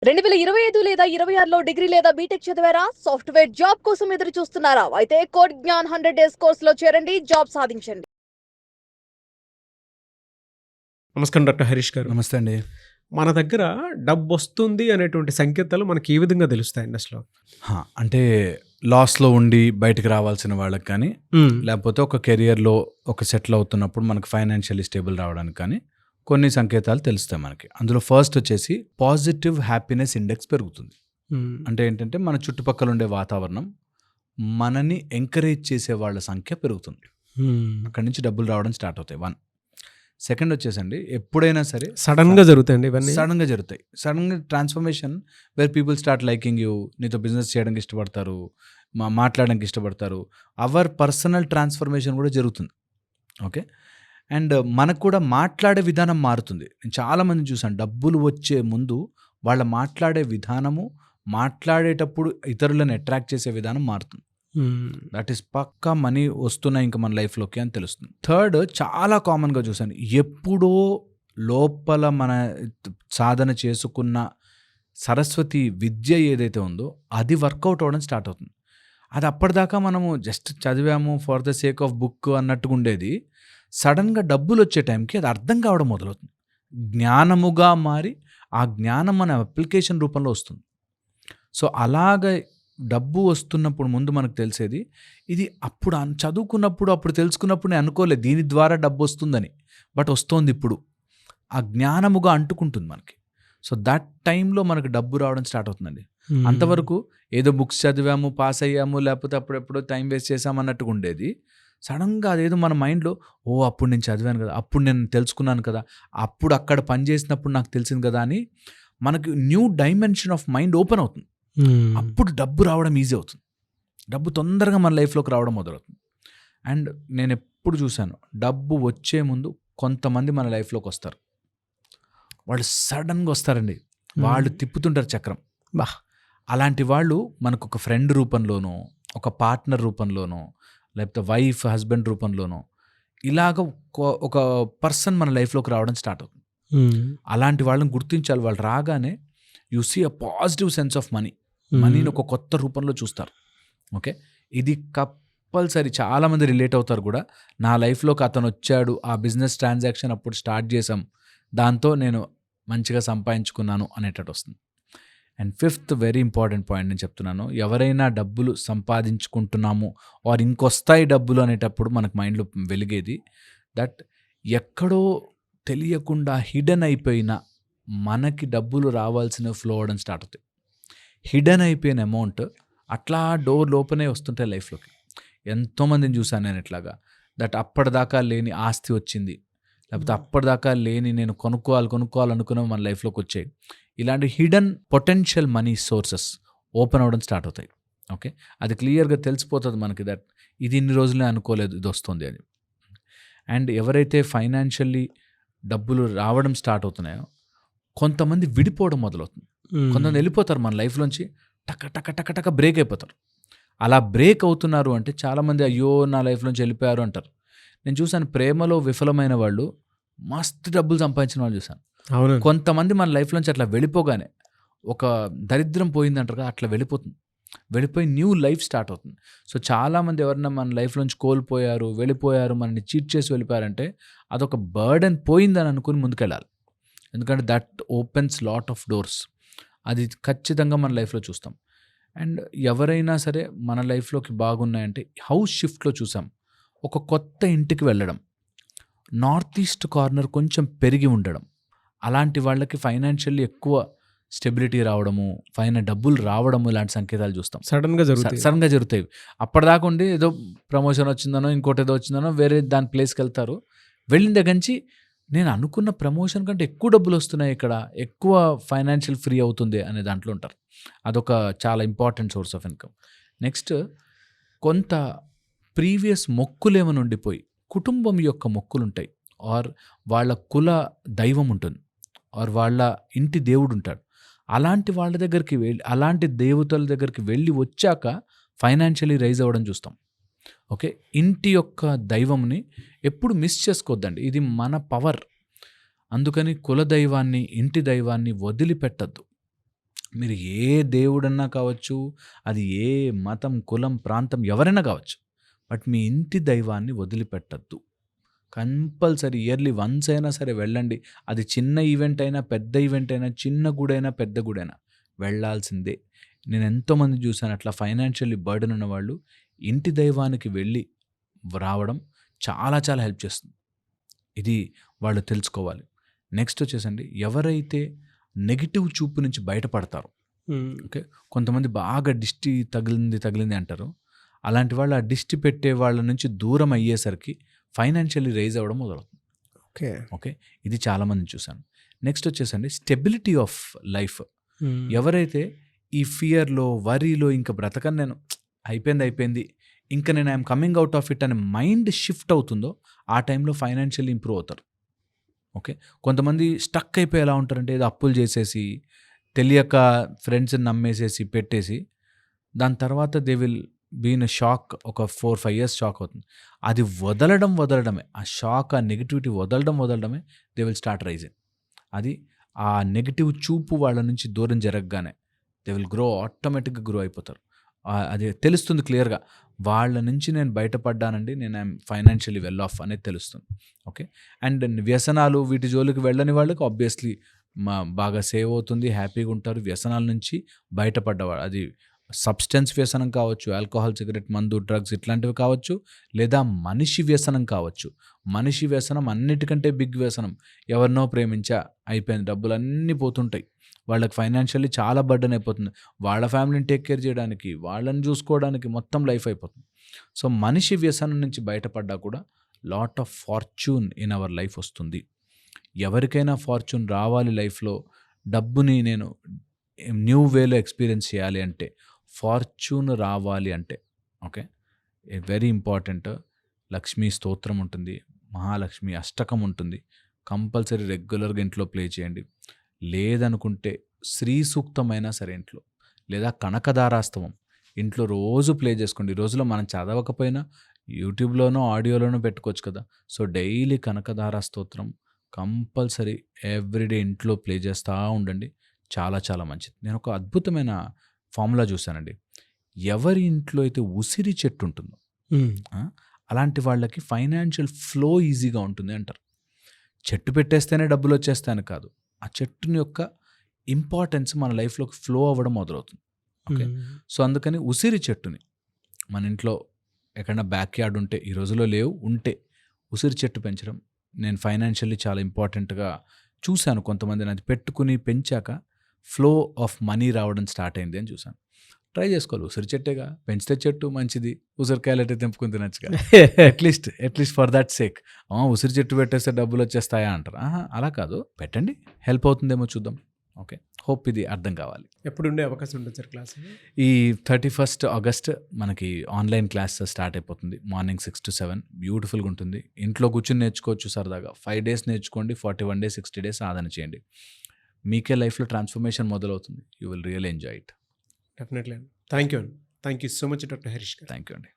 2025 లేదా 26లో డిగ్రీ లేదా బీటెక్ చదివారా? సాఫ్ట్‌వేర్ జాబ్ కోసం ఎదురు చూస్తున్నారా? అయితే కోడ్ జ్ఞాన్ 100 డేస్ కోర్స్‌లో చేరండి. జాబ్ సాధించండి. నమస్కారం డాక్టర్ హరీష్ గారు. నమస్తే అండి. మన దగ్గర డబ్బొస్తుంది అనేటువంటి సంకేతాలు మనకి ఏ విధంగా తెలుస్తాయండి అసలు? అంటే లాస్‌లో ఉండి బయటికి రావాల్సిన వాళ్ళకి కానీ, లేకపోతే ఒక కెరియర్‌లో ఒక సెటిల్ అవుతున్నప్పుడు మనకు ఫైనాన్షియల్లీ స్టేబుల్ రావడానికి కానీ కొన్ని సంకేతాలు తెలుస్తాయి మనకి. అందులో ఫస్ట్ వచ్చేసి పాజిటివ్ హ్యాపీనెస్ ఇండెక్స్ పెరుగుతుంది. అంటే ఏంటంటే మన చుట్టుపక్కల ఉండే వాతావరణం మనని ఎంకరేజ్ చేసే వాళ్ళ సంఖ్య పెరుగుతుంది. అక్కడి నుంచి డబ్బులు రావడం స్టార్ట్ అవుతాయి. 1. సెకండ్ వచ్చేసండి ఎప్పుడైనా సరే సడన్‌గా జరుగుతాయండి ఇవన్నీ? సడన్‌గా జరుగుతాయి. సడన్‌గా transformation where people start liking you. నీతో బిజినెస్ చేయడానికి ఇష్టపడతారు. మాట్లాడడానికి ఇష్టపడతారు. అవర్ పర్సనల్ ట్రాన్స్‌ఫర్మేషన్ కూడా జరుగుతుంది. ఓకే. అండ్ మనకు కూడా మాట్లాడే విధానం మారుతుంది. నేను చాలామందిని చూసాను. డబ్బులు వచ్చే ముందు వాళ్ళ మాట్లాడే విధానము, మాట్లాడేటప్పుడు ఇతరులను అట్రాక్ట్ చేసే విధానం మారుతుంది. దట్ ఈస్ పక్కా మనీ వస్తున్నాయి ఇంకా మన లైఫ్లోకి అని తెలుస్తుంది. థర్డ్ చాలా కామన్గా చూసాను. ఎప్పుడో లోపల మన సాధన చేసుకున్న సరస్వతి విద్య ఏదైతే ఉందో అది వర్కౌట్ అవ్వడం స్టార్ట్ అవుతుంది. అది అప్పటిదాకా మనము జస్ట్ చదివాము for the sake of book అన్నట్టుగా ఉండేది. సడన్గా డబ్బులు వచ్చే టైంకి అది అర్థం కావడం మొదలవుతుంది. జ్ఞానముగా మారి ఆ జ్ఞానం మన అప్లికేషన్ రూపంలో వస్తుంది. సో అలాగ డబ్బు వస్తున్నప్పుడు ముందు మనకు తెలిసేది ఇది. అప్పుడు చదువుకున్నప్పుడు అప్పుడు తెలుసుకున్నప్పుడు నేను అనుకోలేదు దీని ద్వారా డబ్బు వస్తుందని. బట్ వస్తోంది ఇప్పుడు. ఆ జ్ఞానముగా అంటుకుంటుంది మనకి. సో దట్ టైంలో మనకు డబ్బు రావడం స్టార్ట్ అవుతుందండి. అంతవరకు ఏదో బుక్స్ చదివాము, పాస్ అయ్యాము, లేకపోతే అప్పుడెప్పుడో టైం వేస్ట్ చేసాము అన్నట్టుగా ఉండేది. సడన్గా అదేదో మన మైండ్లో అప్పుడు నేను చదివాను కదా, అప్పుడు నేను తెలుసుకున్నాను కదా, అప్పుడు అక్కడ పని చేసినప్పుడు నాకు తెలిసింది కదా అని మనకు new dimension of mind open అవుతుంది. అప్పుడు డబ్బు రావడం ఈజీ అవుతుంది. డబ్బు తొందరగా మన లైఫ్లోకి రావడం మొదలవుతుంది. అండ్ నేను ఎప్పుడు చూశాను డబ్బు వచ్చే ముందు కొంతమంది మన లైఫ్లోకి వస్తారు. వాళ్ళు సడన్గా వస్తారండి. వాళ్ళు తిప్పుతుంటారు చక్రం. అలాంటి వాళ్ళు మనకు ఒక ఫ్రెండ్ రూపంలోనో, ఒక పార్ట్నర్ రూపంలోనో, లేకపోతే వైఫ్ హస్బెండ్ రూపంలోనో ఇలాగ ఒక పర్సన్ మన లైఫ్లోకి రావడం స్టార్ట్ అవుతుంది. అలాంటి వాళ్ళని గుర్తించాలి. వాళ్ళు రాగానే you see a positive sense of మనీని ఒక కొత్త రూపంలో చూస్తారు. ఓకే. ఇది కంపల్సరీ చాలామంది రిలేట్ అవుతారు కూడా. నా లైఫ్లోకి అతను వచ్చాడు, ఆ బిజినెస్ ట్రాన్సాక్షన్ అప్పుడు స్టార్ట్ చేసాం, దాంతో నేను మంచిగా సంపాదించుకున్నాను అనేటట్టు వస్తుంది. And fifth very important point నేను చెప్తున్నాను. ఎవరైనా డబ్బులు సంపాదించుకుంటున్నాము ఆర్ ఇంకొస్తాయి డబ్బులు అనేటప్పుడు మనకు మైండ్లో వెలిగేది దట్ ఎక్కడో తెలియకుండా హిడెన్ అయిపోయిన మనకి డబ్బులు రావాల్సిన ఫ్లో అవ్వడం స్టార్ట్ అవుతాయి. హిడెన్ అయిపోయిన అమౌంట్ అట్లా డోర్ లోపనే వస్తుంటాయి లైఫ్లోకి. ఎంతోమందిని చూశాను నేను ఇట్లాగా. దట్ అప్పటిదాకా లేని ఆస్తి వచ్చింది, లేకపోతే అప్పటిదాకా లేని నేను కొనుక్కోవాలనుకున్న మన లైఫ్లోకి వచ్చాయి. ఇలాంటి hidden potential money sources open అవ్వడం స్టార్ట్ అవుతాయి. ఓకే. అది క్లియర్గా తెలిసిపోతుంది మనకి దట్ ఇది ఇన్ని రోజులే అనుకోలేదు ఇది వస్తుంది అని. అండ్ ఎవరైతే ఫైనాన్షియల్లీ డబ్బులు రావడం స్టార్ట్ అవుతున్నాయో కొంతమంది విడిపోవడం మొదలవుతుంది. కొంతమంది వెళ్ళిపోతారు మన లైఫ్లోంచి, టక టక టక టక బ్రేక్ అయిపోతారు. అలా బ్రేక్ అవుతున్నారు అంటే చాలామంది అయ్యో నా లైఫ్లోంచి వెళ్ళిపోయారు అంటారు. నేను చూశాను ప్రేమలో విఫలమైన వాళ్ళు మస్తు డబ్బులు సంపాదించిన వాళ్ళు చూశాను. కొంతమంది మన లైఫ్లోంచి అట్లా వెళ్ళిపోగానే ఒక దరిద్రం పోయిందంటారు కదా, అట్లా వెళ్ళిపోయి న్యూ లైఫ్ స్టార్ట్ అవుతుంది. సో చాలామంది ఎవరైనా మన లైఫ్లోంచి కోల్పోయారు, వెళ్ళిపోయారు, మనల్ని చీట్ చేసి వెళ్ళిపోయారంటే అదొక బర్డెన్ పోయిందని అనుకుని ముందుకెళ్ళాలి. ఎందుకంటే that opens lot of doors. అది ఖచ్చితంగా మన లైఫ్లో చూస్తాం. అండ్ ఎవరైనా సరే మన లైఫ్లోకి బాగున్నాయంటే హౌస్ షిఫ్ట్లో చూసాం. ఒక కొత్త ఇంటికి వెళ్ళడం, నార్త్ ఈస్ట్ కార్నర్ కొంచెం పెరిగి ఉండడం, అలాంటి వాళ్ళకి ఫైనాన్షియల్లీ ఎక్కువ స్టెబిలిటీ రావడము, డబ్బులు రావడము, ఇలాంటి సంకేతాలు చూస్తాం. సడన్గా జరుగుతాయి. అప్పటిదాకా ఉండి ఏదో ప్రమోషన్ వచ్చిందనో ఇంకోటి ఏదో వచ్చిందనో వేరే దాని ప్లేస్కి వెళ్తారు. వెళ్ళిన దగ్గర నుంచి నేను అనుకున్న ప్రమోషన్ కంటే ఎక్కువ డబ్బులు వస్తున్నాయి, ఇక్కడ ఎక్కువ ఫైనాన్షియల్ ఫ్రీ అవుతుంది అనే దాంట్లో ఉంటారు. అదొక చాలా important source of income. Next కొంత ప్రీవియస్ మొక్కులు ఏమైనా ఉండిపోయి కుటుంబం యొక్క మొక్కులు ఉంటాయి, ఆర్ వాళ్ళ కుల దైవం ఉంటుంది, ఆర్ వాళ్ళ ఇంటి దేవుడు ఉంటాడు. అలాంటి వాళ్ళ దగ్గరికి వెళ్ళి, అలాంటి దేవతల దగ్గరికి వెళ్ళి వచ్చాక ఫైనాన్షియలీ రైజ్ అవ్వడం చూస్తాం. ఓకే. ఇంటి యొక్క దైవంని ఎప్పుడు మిస్ చేసుకోవద్దండి. ఇది మన పవర్. అందుకని కుల దైవాన్ని, ఇంటి దైవాన్ని వదిలిపెట్టద్దు. మీరు ఏ దేవుడన్నా కావచ్చు, అది ఏ మతం, కులం, ప్రాంతం ఎవరైనా కావచ్చు. బట్ మీ ఇంటి దైవాన్ని వదిలిపెట్టద్దు. కంపల్సరీ ఇయర్లీ వన్స్ అయినా సరే వెళ్ళండి. అది చిన్న ఈవెంట్ అయినా, పెద్ద ఈవెంట్ అయినా, చిన్న గుడైనా, పెద్ద గుడైనా వెళ్ళాల్సిందే. నేను ఎంతోమంది చూశాను అట్లా ఫైనాన్షియల్లీ బర్డెన్ ఉన్నవాళ్ళు ఇంటి దైవానికి వెళ్ళి రావడం చాలా చాలా హెల్ప్ చేస్తుంది. ఇది వాళ్ళు తెలుసుకోవాలి. నెక్స్ట్ వచ్చేసండి, ఎవరైతే నెగిటివ్ చూపు నుంచి బయటపడతారో, ఓకే, కొంతమంది బాగా దిష్టి తగిలింది అంటారు. అలాంటి వాళ్ళు ఆ దిష్టి పెట్టే వాళ్ళ నుంచి దూరం అయ్యేసరికి ఫైనాన్షియల్లీ రైజ్ అవ్వడం మొదలవుతుంది. ఓకే, ఇది చాలామంది చూశాను. నెక్స్ట్ వచ్చేసండి స్టెబిలిటీ ఆఫ్ లైఫ్. ఎవరైతే ఈ ఫియర్లో, వరీలో ఇంకా బ్రతకని, నేను అయిపోయింది ఇంకా నేను I'm coming out of it అనే మైండ్ షిఫ్ట్ అవుతుందో ఆ టైంలో ఫైనాన్షియల్లీ ఇంప్రూవ్ అవుతారు. ఓకే, కొంతమంది స్టక్ అయిపోయి ఎలా ఉంటారంటే ఏదో అప్పులు చేసేసి, తెలియక ఫ్రెండ్స్ని నమ్మేసేసి పెట్టేసి, దాని తర్వాత they will be in shock. ఒక 4-5 years షాక్ అవుతుంది. అది వదలడమే, ఆ షాక్, ఆ నెగిటివిటీ వదలడమే దే విల్ స్టార్ట్ రైజింగ్. అది ఆ నెగిటివ్ చూపు వాళ్ళ నుంచి దూరం జరగగానే దే విల్ గ్రో, ఆటోమేటిక్గా గ్రో అయిపోతారు. అది తెలుస్తుంది క్లియర్గా, వాళ్ళ నుంచి నేను బయటపడ్డానండి, నేను ఐఎమ్ ఫైనాన్షియలీ వెల్ ఆఫ్ అనేది తెలుస్తుంది. ఓకే, అండ్ వ్యసనాలు వీటి జోలికి వెళ్ళని వాళ్ళకి ఆబ్వియస్లీ బాగా సేవ్ అవుతుంది, హ్యాపీగా ఉంటారు. వ్యసనాల నుంచి బయటపడ్డవాడు, అది సబ్స్టెన్స్ వ్యసనం కావచ్చు, ఆల్కహాల్, సిగరెట్, మందు, డ్రగ్స్ ఇట్లాంటివి కావచ్చు, లేదా మనిషి వ్యసనం కావచ్చు. మనిషి వ్యసనం అన్నిటికంటే బిగ్ వ్యసనం. ఎవరినో ప్రేమించా, అయిపోయింది, డబ్బులు అన్నీ పోతుంటాయి, వాళ్ళకి ఫైనాన్షియల్లీ చాలా బర్డెన్ అయిపోతుంది. వాళ్ళ ఫ్యామిలీని టేక్ కేర్ చేయడానికి, వాళ్ళని చూసుకోవడానికి మొత్తం లైఫ్ అయిపోతుంది. సో మనిషి వ్యసనం నుంచి బయటపడ్డా కూడా lot of fortune in our life వస్తుంది. ఎవరికైనా ఫార్చ్యూన్ రావాలి లైఫ్లో, డబ్బుని నేను న్యూ వేలో ఎక్స్పీరియన్స్ చేయాలి అంటే, ఫార్చ్యూన్ రావాలి అంటే, ఓకే, వెరీ ఇంపార్టెంట్, లక్ష్మీ స్తోత్రం ఉంటుంది, మహాలక్ష్మి అష్టకం ఉంటుంది, కంపల్సరీ రెగ్యులర్గా ఇంట్లో ప్లే చేయండి. లేదనుకుంటే శ్రీ సూక్తమైనా సరే ఇంట్లో, లేదా కనకదారాస్తవం ఇంట్లో రోజు ప్లే చేసుకోండి. ఈ రోజులో మనం చదవకపోయినా యూట్యూబ్లోనో ఆడియోలోనో పెట్టుకోవచ్చు కదా. సో డైలీ కనకదార స్తోత్రం కంపల్సరీ ఎవ్రీడే ఇంట్లో ప్లే చేస్తూ ఉండండి, చాలా చాలా మంచిది. నేను ఒక అద్భుతమైన ఫార్ములా చూశానండి. ఎవరి ఇంట్లో అయితే ఉసిరి చెట్టు ఉంటుందో అలాంటి వాళ్ళకి ఫైనాన్షియల్ ఫ్లో ఈజీగా ఉంటుంది అంటారు. చెట్టు పెట్టేస్తేనే డబ్బులు వచ్చేస్తాయని కాదు, ఆ చెట్టుని యొక్క ఇంపార్టెన్స్ మన లైఫ్లోకి ఫ్లో అవ్వడం మొదలవుతుంది. ఓకే, సో అందుకని ఉసిరి చెట్టుని మన ఇంట్లో ఎక్కడన్నా బ్యాక్ యార్డ్ ఉంటే, ఈ రోజులో లేవు, ఉంటే ఉసిరి చెట్టు పెంచడం నేను ఫైనాన్షియల్లీ చాలా ఇంపార్టెంట్గా చూశాను. కొంతమందిని అది పెట్టుకుని పెంచాక ఫ్లో ఆఫ్ మనీ రావడం స్టార్ట్ అయింది అని చూశాను. ట్రై చేసుకోవాలి, ఉసిరి చెట్టేగా, పెంచితే చెట్టు మంచిది, ఉసిరికాయలు అయితే తెంపుకుని తినచ్చుగా, అట్లీస్ట్ ఫర్ దట్ సేక్. ఉసిరి చెట్టు పెట్టేస్తే డబ్బులు వచ్చేస్తాయా అంటారు. అలా కాదు, పెట్టండి, హెల్ప్ అవుతుందేమో చూద్దాం. ఓకే, హోప్ ఇది అర్థం కావాలి. ఎప్పుడు ఉండే అవకాశం ఉంటుంది సార్ క్లాస్? ఈ 31st August మనకి ఆన్లైన్ క్లాస్ స్టార్ట్ అయిపోతుంది. మార్నింగ్ 6 to 7 బ్యూటిఫుల్గా ఉంటుంది. ఇంట్లో కూర్చొని నేర్చుకోవచ్చు సరదాగా. 5 days నేర్చుకోండి, 41 days, 60 days సాధన చేయండి. మీకే లైఫ్లో ట్రాన్స్ఫర్మేషన్ మొదలవుతుంది. You will real enjoy it. Definitely అండి. Thank you so much doctor Harish గారు. థ్యాంక్ యూ అండి.